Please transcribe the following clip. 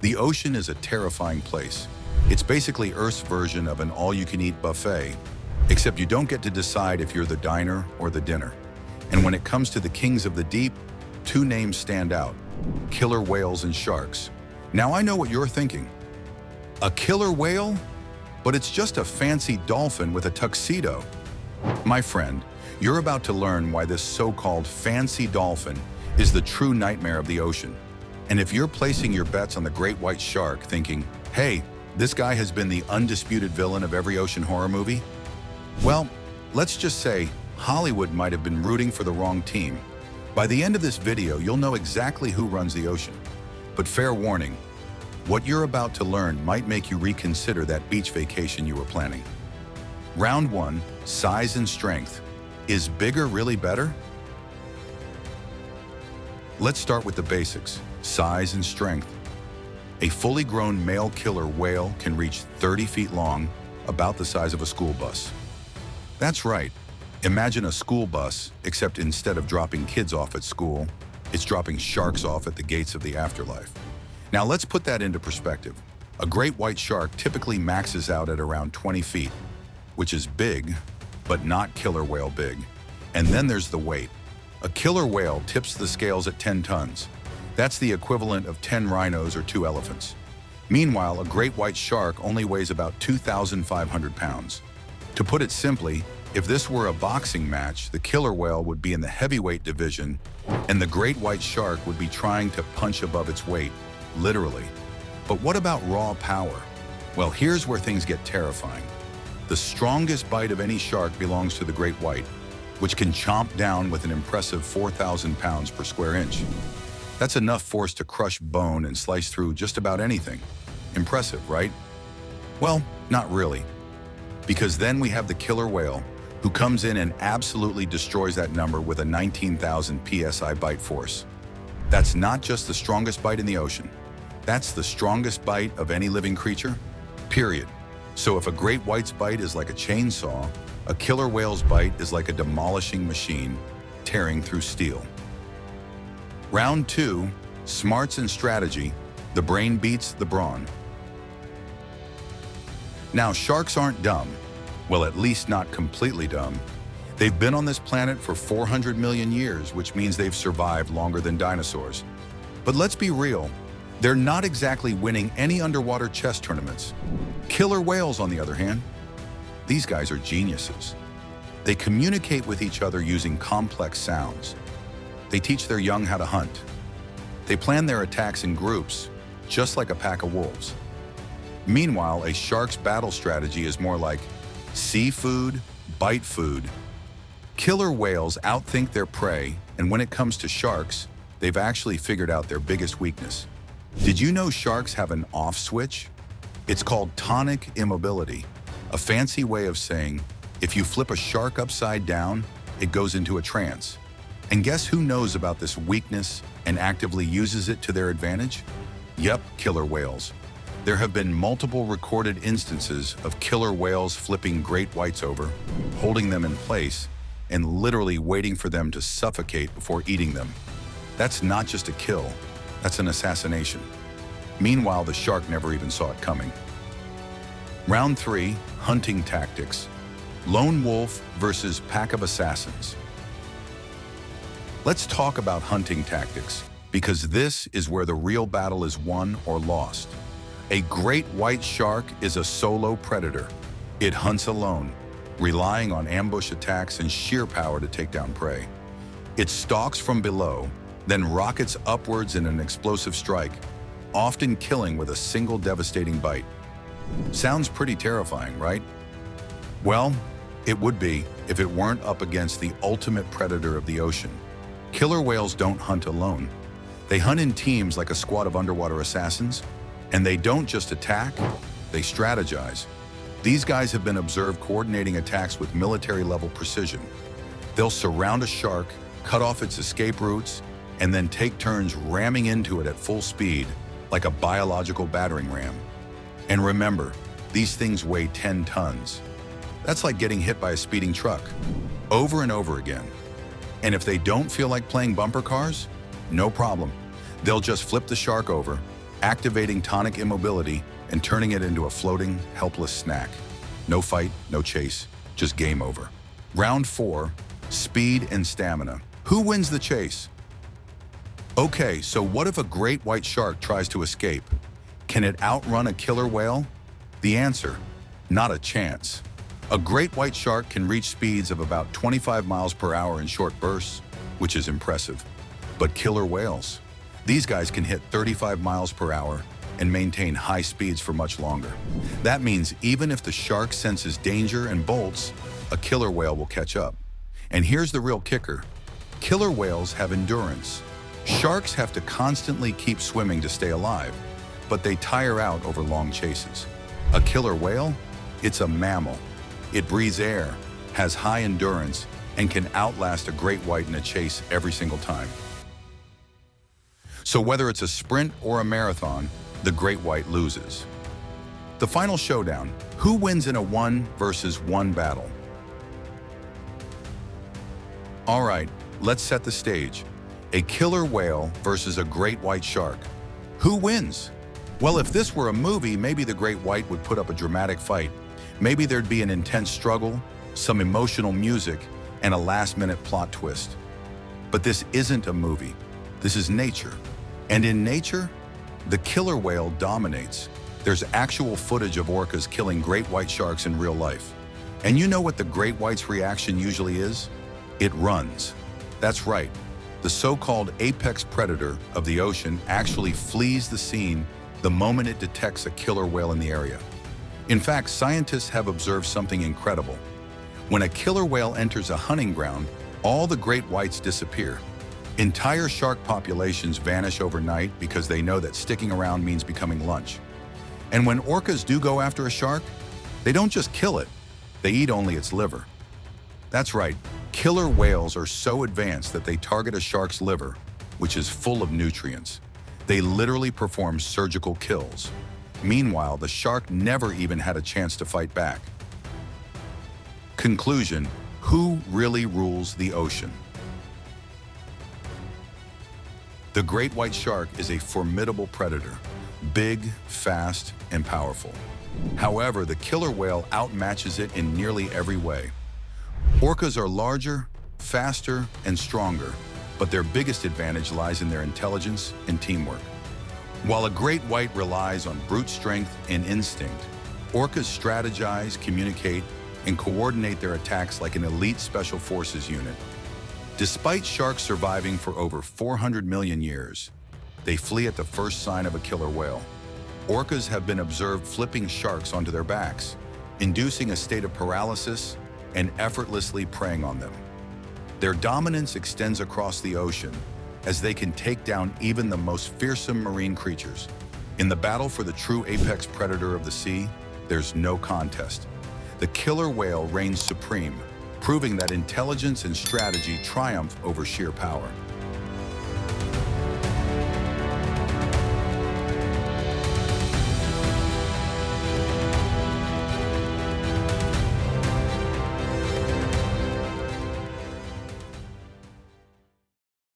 The ocean is a terrifying place. It's basically Earth's version of an all-you-can-eat buffet, except you don't get to decide if you're the diner or the dinner. And when it comes to the kings of the deep, two names stand out: killer whales and sharks. Now I know what you're thinking. A killer whale? But it's just a fancy dolphin with a tuxedo. My friend, you're about to learn why this so-called fancy dolphin is the true nightmare of the ocean. And if you're placing your bets on the great white shark thinking, hey, this guy has been the undisputed villain of every ocean horror movie, well, let's just say Hollywood might have been rooting for the wrong team. By the end of this video, you'll know exactly who runs the ocean. But fair warning, what you're about to learn might make you reconsider that beach vacation you were planning. Round 1, size and strength. Is bigger really better? Let's start with the basics, size and strength. A fully grown male killer whale can reach 30 feet long, about the size of a school bus. That's right. Imagine a school bus, except instead of dropping kids off at school, it's dropping sharks off at the gates of the afterlife. Now let's put that into perspective. A great white shark typically maxes out at around 20 feet, which is big, but not killer whale big. And then there's the weight. A killer whale tips the scales at 10 tons. That's the equivalent of 10 rhinos or 2 elephants. Meanwhile, a great white shark only weighs about 2,500 pounds. To put it simply, if this were a boxing match, the killer whale would be in the heavyweight division, and the great white shark would be trying to punch above its weight, literally. But what about raw power? Well, here's where things get terrifying. The strongest bite of any shark belongs to the great white, which can chomp down with an impressive 4,000 pounds per square inch. That's enough force to crush bone and slice through just about anything. Impressive, right? Well, not really. Because then we have the killer whale, who comes in and absolutely destroys that number with a 19,000 psi bite force. That's not just the strongest bite in the ocean. That's the strongest bite of any living creature, period. So if a great white's bite is like a chainsaw, a killer whale's bite is like a demolishing machine tearing through steel. Round 2, smarts and strategy. The brain beats the brawn. Now, sharks aren't dumb. Well, at least not completely dumb. They've been on this planet for 400 million years, which means they've survived longer than dinosaurs. But let's be real, they're not exactly winning any underwater chess tournaments. Killer whales, on the other hand, these guys are geniuses. They communicate with each other using complex sounds. They teach their young how to hunt. They plan their attacks in groups, just like a pack of wolves. Meanwhile, a shark's battle strategy is more like see food, bite food. Killer whales outthink their prey, and when it comes to sharks, they've actually figured out their biggest weakness. Did you know sharks have an off switch? It's called tonic immobility, a fancy way of saying if you flip a shark upside down, it goes into a trance. And guess who knows about this weakness and actively uses it to their advantage? Yep, killer whales. There have been multiple recorded instances of killer whales flipping great whites over, holding them in place, and literally waiting for them to suffocate before eating them. That's not just a kill, that's an assassination. Meanwhile, the shark never even saw it coming. Round 3, hunting tactics. Lone wolf versus pack of assassins. Let's talk about hunting tactics, because this is where the real battle is won or lost. A great white shark is a solo predator. It hunts alone, relying on ambush attacks and sheer power to take down prey. It stalks from below, then rockets upwards in an explosive strike, often killing with a single devastating bite. Sounds pretty terrifying, right? Well, it would be if it weren't up against the ultimate predator of the ocean. Killer whales don't hunt alone. They hunt in teams like a squad of underwater assassins, and they don't just attack, they strategize. These guys have been observed coordinating attacks with military-level precision. They'll surround a shark, cut off its escape routes, and then take turns ramming into it at full speed, like a biological battering ram. And remember, these things weigh 10 tons. That's like getting hit by a speeding truck, over and over again. And if they don't feel like playing bumper cars, no problem. They'll just flip the shark over, activating tonic immobility and turning it into a floating, helpless snack. No fight, no chase, just game over. Round 4, speed and stamina. Who wins the chase? Okay, so what if a great white shark tries to escape? Can it outrun a killer whale? The answer, not a chance. A great white shark can reach speeds of about 25 miles per hour in short bursts, which is impressive. But killer whales? These guys can hit 35 miles per hour and maintain high speeds for much longer. That means even if the shark senses danger and bolts, a killer whale will catch up. And here's the real kicker. Killer whales have endurance. Sharks have to constantly keep swimming to stay alive, but they tire out over long chases. A killer whale? It's a mammal. It breathes air, has high endurance, and can outlast a great white in a chase every single time. So whether it's a sprint or a marathon, the great white loses. The final showdown, who wins in a 1 versus 1 battle? All right, let's set the stage. A killer whale versus a great white shark. Who wins? Well, if this were a movie, maybe the great white would put up a dramatic fight. Maybe there'd be an intense struggle, some emotional music, and a last-minute plot twist. But this isn't a movie. This is nature. And in nature, the killer whale dominates. There's actual footage of orcas killing great white sharks in real life. And you know what the great white's reaction usually is? It runs. That's right. The so-called apex predator of the ocean actually flees the scene the moment it detects a killer whale in the area. In fact, scientists have observed something incredible. When a killer whale enters a hunting ground, all the great whites disappear. Entire shark populations vanish overnight because they know that sticking around means becoming lunch. And when orcas do go after a shark, they don't just kill it, they eat only its liver. That's right, killer whales are so advanced that they target a shark's liver, which is full of nutrients. They literally perform surgical kills. Meanwhile, the shark never even had a chance to fight back. Conclusion, who really rules the ocean? The great white shark is a formidable predator, big, fast, and powerful. However, the killer whale outmatches it in nearly every way. Orcas are larger, faster, and stronger, but their biggest advantage lies in their intelligence and teamwork. While a great white relies on brute strength and instinct, orcas strategize, communicate, and coordinate their attacks like an elite special forces unit. Despite sharks surviving for over 400 million years, they flee at the first sign of a killer whale. Orcas have been observed flipping sharks onto their backs, inducing a state of paralysis and effortlessly preying on them. Their dominance extends across the ocean, as they can take down even the most fearsome marine creatures. In the battle for the true apex predator of the sea, there's no contest. The killer whale reigns supreme, proving that intelligence and strategy triumph over sheer power.